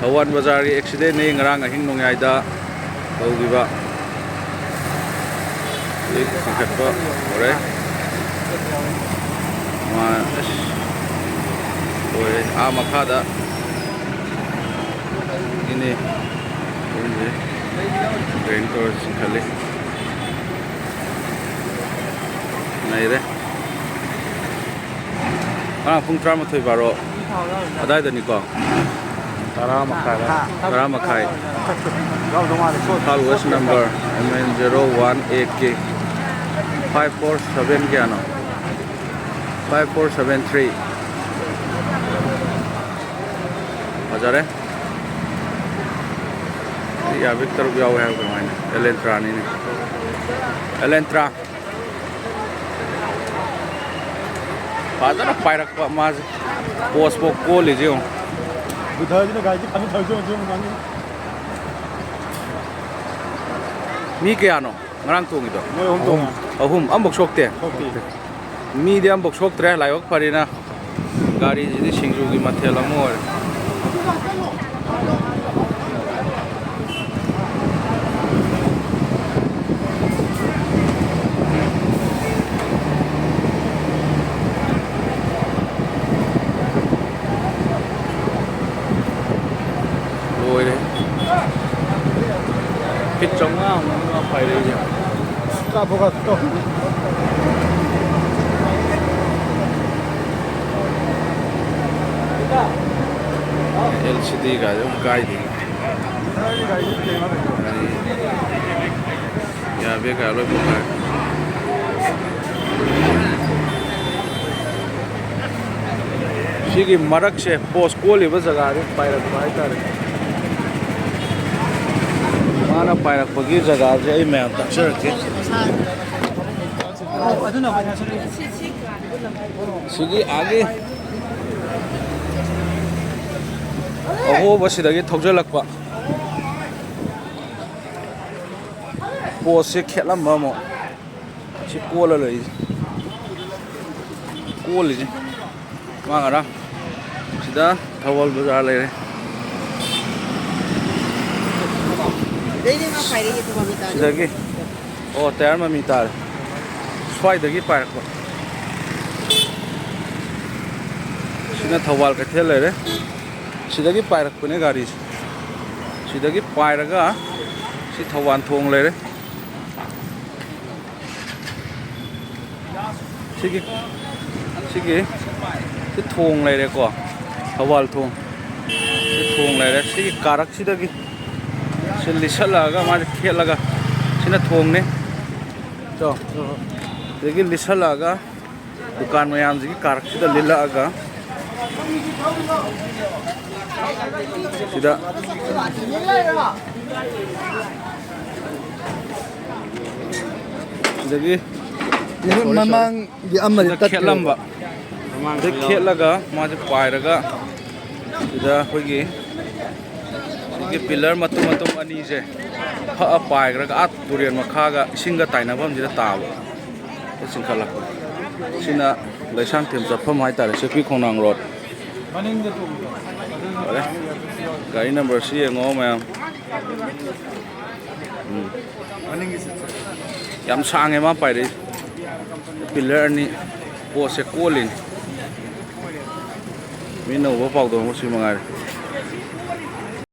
Thawan Bazar accident ni ngarang ahing nongyayda tawgiba sikatpa ore ma ore a makhada ini ini train tor sikhale naire pung 13 baro adai da ni ko Tara Makai. Call West number MN01AK 547 Giano 5473 Ajare Ya Victor Biao hai ko mine Elentra ni Elentra Pada na pairak pa mas post po ko lijiyo Mi kaya no? Ngarang tung ito? Ahum. Ambok sokte? Mi di ambok sokte layok pa rin na gari di singsugi matelang mo. Hit trong á, nó phải đây nhỉ? Cả bộ gật to. LCD का जो guide यहाँ पे क्या लोग बोल रहे हैं शिकी मरक से पोस्ट कोली बस जगह है पायरक पायता है माना पायरक बगी जगह है ये मैं तक्षर के शिकी आगे ओहो बस इधर ये थोड़ा लग पा पोस्ट से खेला मामो ची कोला ले कोली जी मांगरा सीधा थवल बाजार ले रहे सीधा की ओ तैयार में मितार स्वाई दगी पार्क को सीधा थवल के थे ले रहे सीधा की पार्क को ने गाड़ी सीधा की पार्क का सी थवान थोंग ले रहे सीगी सीगी सी थोंग ले रहे को थवाल थोंग सी थोंग ले रहे सीगी कारक सीधा की सी लिशा लगा मारे खेल लगा सीना थोंग ने तो देखिए लिशा लगा दुकान में आम जी की कारक सीधा लीला लगा सीधा देखिए mamang di amal खेलम बा खेलगा माजे पायरगा सीधा होगी सीगे पिलर मतुम मतुम अनी जे फा पायरगा आ तुरियन मखागा इसिंगा ताइनाबम जिदा ताबो सिंखला सिना लैसां थेम जफम हाय तारे सेपि खोनांग रोड गाड़ी नंबर सी ngो मैम याम सांगे मा पाइरे पिलर नि पोसे कोलिन मिनो वो पाउ दो मुसी मंगार